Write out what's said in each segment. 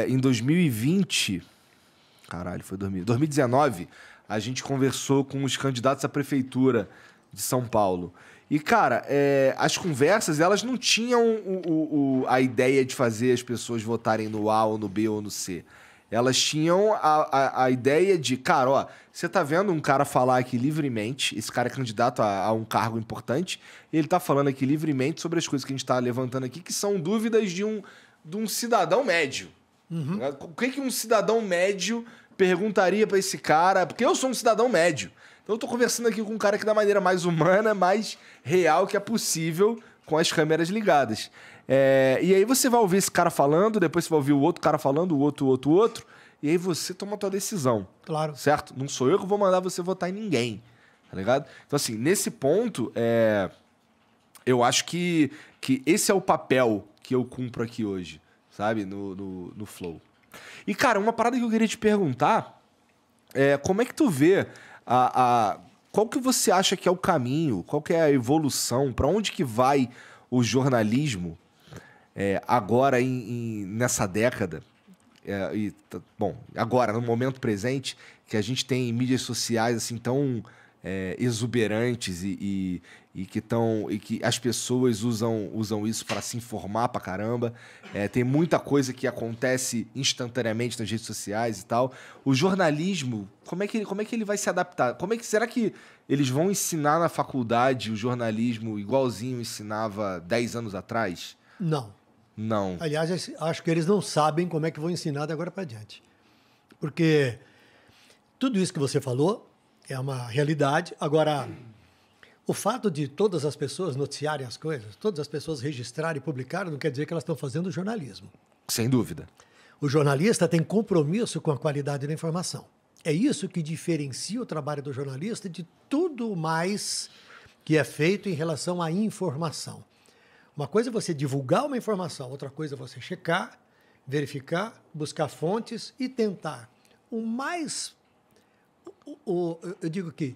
Em 2020... Caralho, foi 2019, a gente conversou com os candidatos à prefeitura de São Paulo. E, cara, as conversas, elas não tinham a ideia de fazer as pessoas votarem no A ou no B ou no C. Elas tinham a ideia de, cara, ó, você tá vendo um cara falar aqui livremente, esse cara é candidato a um cargo importante, e ele tá falando aqui livremente sobre as coisas que a gente tá levantando aqui, que são dúvidas de um cidadão médio. Uhum. O que um cidadão médio perguntaria pra esse cara? Porque eu sou um cidadão médio. Então eu tô conversando aqui com um cara que da maneira mais humana, mais real que é possível, com as câmeras ligadas. E aí você vai ouvir esse cara falando, depois você vai ouvir o outro cara falando, o outro, e aí você toma a tua decisão. Claro. Certo? Não sou eu que vou mandar você votar em ninguém. Tá ligado? Então assim, nesse ponto, eu acho que esse é o papel que eu cumpro aqui hoje, sabe? No Flow. E, cara, uma parada que eu queria te perguntar como é que tu vê qual que você acha que é o caminho, qual que é a evolução, para onde que vai o jornalismo agora nessa década? Bom, agora, no momento presente, que a gente tem mídias sociais assim tão exuberantes e que as pessoas usam isso para se informar pra caramba. Tem muita coisa que acontece instantaneamente nas redes sociais e tal. O jornalismo, como é que ele vai se adaptar? Será que eles vão ensinar na faculdade o jornalismo igualzinho ensinava 10 anos atrás? Não. Não. Aliás, acho que eles não sabem como é que vão ensinar de agora para diante. Porque tudo isso que você falou é uma realidade. Agora, o fato de todas as pessoas noticiarem as coisas, todas as pessoas registrarem e publicarem, não quer dizer que elas estão fazendo jornalismo. Sem dúvida. O jornalista tem compromisso com a qualidade da informação. É isso que diferencia o trabalho do jornalista de tudo mais que é feito em relação à informação. Uma coisa é você divulgar uma informação, outra coisa é você checar, verificar, buscar fontes e tentar eu digo que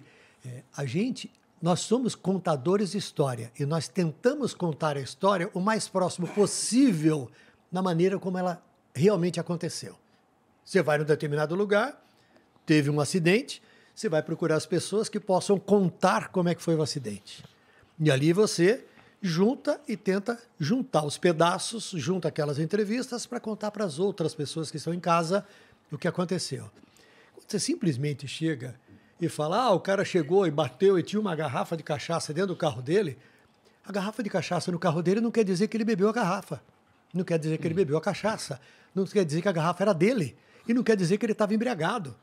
nós somos contadores de história e nós tentamos contar a história o mais próximo possível na maneira como ela realmente aconteceu. Você vai num determinado lugar, teve um acidente, você vai procurar as pessoas que possam contar como é que foi o acidente. E ali você junta e tenta juntar os pedaços, junta aquelas entrevistas para contar para as outras pessoas que estão em casa o que aconteceu. Quando você simplesmente chega e fala, o cara chegou e bateu e tinha uma garrafa de cachaça dentro do carro dele, a garrafa de cachaça no carro dele não quer dizer que ele bebeu a garrafa, não quer dizer que ele bebeu a cachaça, não quer dizer que a garrafa era dele e não quer dizer que ele estava embriagado.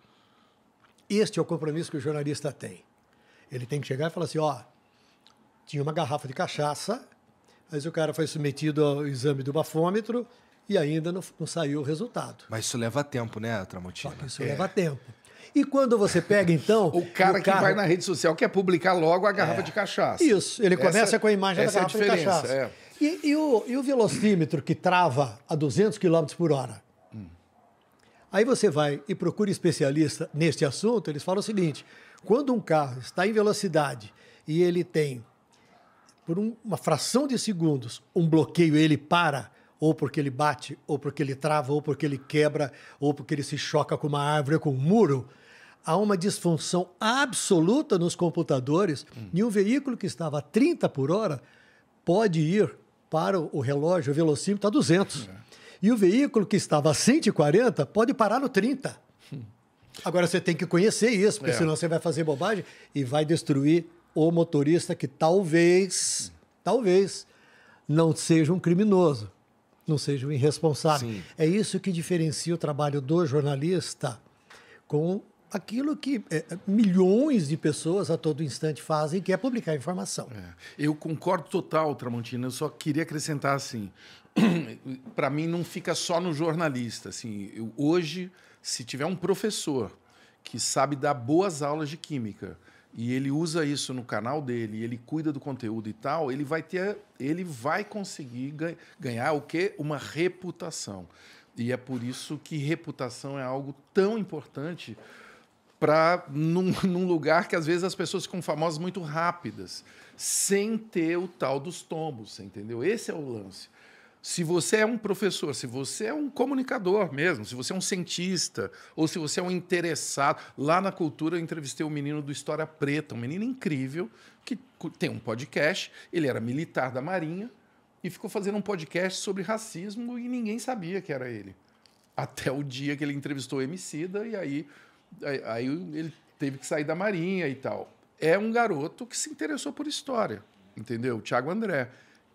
Este é o compromisso que o jornalista tem. Ele tem que chegar e falar assim, tinha uma garrafa de cachaça, mas o cara foi submetido ao exame do bafômetro e ainda não saiu o resultado. Mas isso leva tempo, né, Tramontina? Só que isso leva tempo. E quando você pega, então... O cara que vai na rede social quer publicar logo a garrafa de cachaça. Isso, ele começa com a imagem da garrafa de cachaça. E o velocímetro que trava a 200 km por hora? Aí você vai e procura especialista neste assunto, eles falam o seguinte, quando um carro está em velocidade e ele tem, por uma fração de segundos, um bloqueio, ele para, ou porque ele bate, ou porque ele trava, ou porque ele quebra, ou porque ele se choca com uma árvore, com um muro, há uma disfunção absoluta nos computadores e um veículo que estava a 30 por hora pode ir para o relógio, o velocímetro, a 200. E o veículo que estava a 140 pode parar no 30. Agora você tem que conhecer isso, porque senão você vai fazer bobagem e vai destruir o motorista que talvez não seja um criminoso, não seja um irresponsável. Sim. É isso que diferencia o trabalho do jornalista com aquilo que milhões de pessoas a todo instante fazem, que é publicar informação. Eu concordo total, Tramontina. Eu só queria acrescentar assim, para mim não fica só no jornalista. Assim, hoje, se tiver um professor que sabe dar boas aulas de química e ele usa isso no canal dele, ele cuida do conteúdo e tal, ele vai conseguir ganhar o quê? Uma reputação. E é por isso que reputação é algo tão importante num lugar que às vezes as pessoas ficam famosas muito rápidas, sem ter o tal dos tombos, entendeu? Esse é o lance. Se você é um professor, se você é um comunicador mesmo, se você é um cientista, ou se você é um interessado... Lá na Cultura eu entrevistei um menino do História Preta, um menino incrível, que tem um podcast, ele era militar da Marinha, e ficou fazendo um podcast sobre racismo e ninguém sabia que era ele. Até o dia que ele entrevistou o Emicida, e aí ele teve que sair da Marinha e tal. É um garoto que se interessou por história, entendeu? O Thiago André,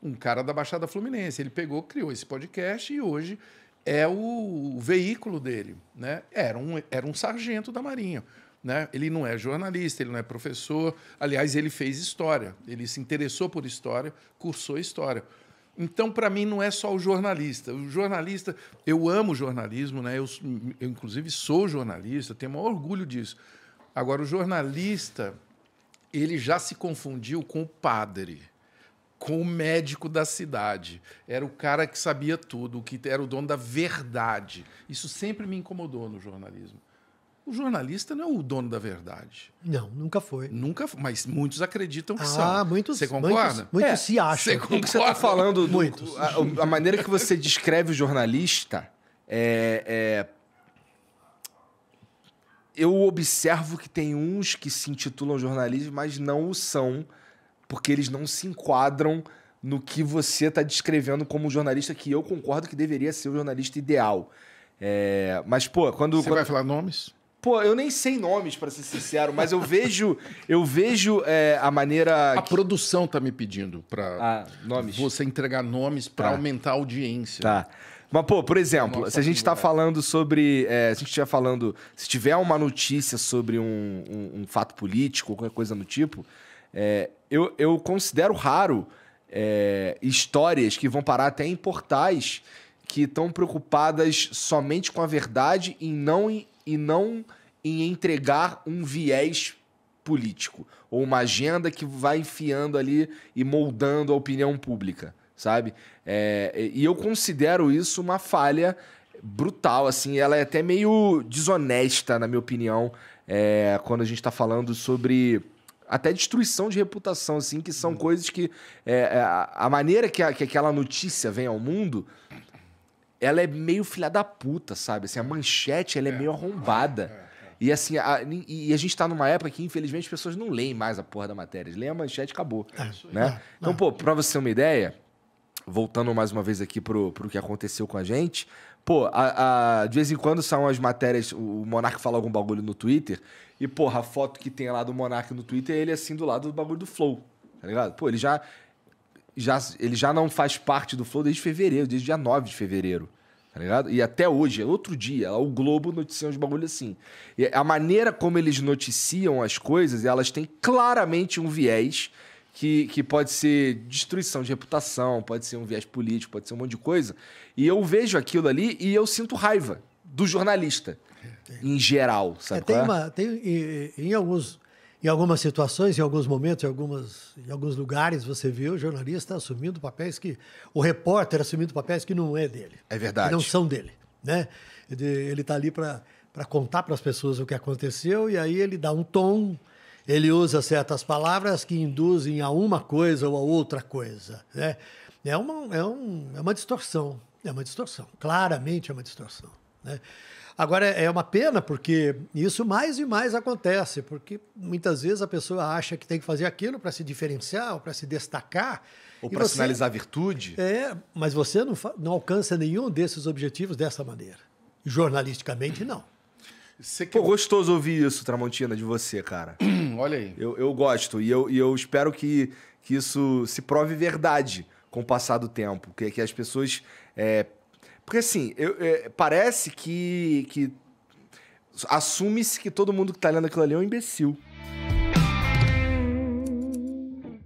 um cara da Baixada Fluminense. Ele pegou, criou esse podcast e hoje é o veículo dele, né? Era um sargento da Marinha, né? Ele não é jornalista, ele não é professor. Aliás, ele fez história. Ele se interessou por história, cursou história. Então, para mim, não é só o jornalista. O jornalista, eu amo jornalismo, né? Eu inclusive, sou jornalista, tenho o maior orgulho disso. Agora, o jornalista, ele já se confundiu com o padre, com o médico da cidade. Era o cara que sabia tudo, que era o dono da verdade. Isso sempre me incomodou no jornalismo. O jornalista não é o dono da verdade. Não, nunca foi. Nunca, mas muitos acreditam que são. Muitos. Você concorda? Muitos se acham. O que você está falando, Muitos. A maneira que você descreve o jornalista eu observo que tem uns que se intitulam jornalistas, mas não o são, porque eles não se enquadram no que você está descrevendo como jornalista, que eu concordo que deveria ser o jornalista ideal. Mas, pô, quando... Vai falar nomes? Pô, eu nem sei nomes, para ser sincero, mas eu vejo a maneira... A produção tá me pedindo para nomes. Você entregar nomes para aumentar a audiência. Tá. Mas, pô, por exemplo, se a gente está falando sobre... se tiver uma notícia sobre um fato político, qualquer coisa do tipo, eu considero raro histórias que vão parar até em portais que estão preocupadas somente com a verdade e não em entregar um viés político ou uma agenda que vai enfiando ali e moldando a opinião pública, sabe? E eu considero isso uma falha brutal, assim. Ela é até meio desonesta, na minha opinião, quando a gente está falando sobre até destruição de reputação, assim, que são coisas que... a maneira que aquela notícia vem ao mundo... ela é meio filha da puta, sabe? Assim, a manchete, ela é meio arrombada. E assim, a gente tá numa época que, infelizmente, as pessoas não leem mais a porra da matéria. Eles leem a manchete e acabou. Né? Então, pô, pra você ter uma ideia, voltando mais uma vez aqui pro que aconteceu com a gente, pô, de vez em quando são as matérias, o Monark fala algum bagulho no Twitter, e, porra, a foto que tem lá do Monark no Twitter é ele assim do lado do bagulho do Flow, tá ligado? Pô, ele já não faz parte do Flow desde fevereiro, desde dia 9 de fevereiro, tá ligado? E até hoje, outro dia, o Globo noticia uns bagulho assim. E a maneira como eles noticiam as coisas, elas têm claramente um viés que pode ser destruição de reputação, pode ser um viés político, pode ser um monte de coisa. E eu vejo aquilo ali e eu sinto raiva do jornalista, em geral, sabe? Em algumas situações, em alguns momentos, em alguns lugares, você vê o jornalista assumindo papéis que... O repórter assumindo papéis que não é dele. É verdade. Que não são dele, né? Ele está ali para contar para as pessoas o que aconteceu e aí ele dá um tom, ele usa certas palavras que induzem a uma coisa ou a outra coisa, né? É uma distorção. É uma distorção. Claramente é uma distorção, né? Agora, é uma pena porque isso mais e mais acontece, porque muitas vezes a pessoa acha que tem que fazer aquilo para se diferenciar ou para se destacar. Ou para sinalizar virtude. Mas você não alcança nenhum desses objetivos dessa maneira. Jornalisticamente, não. Pô, gostoso ouvir isso, Tramontina, de você, cara. Olha aí. Eu gosto e eu espero que isso se prove verdade com o passar do tempo, que as pessoas... Porque, assim, parece que assume-se que todo mundo que tá lendo aquilo ali é um imbecil.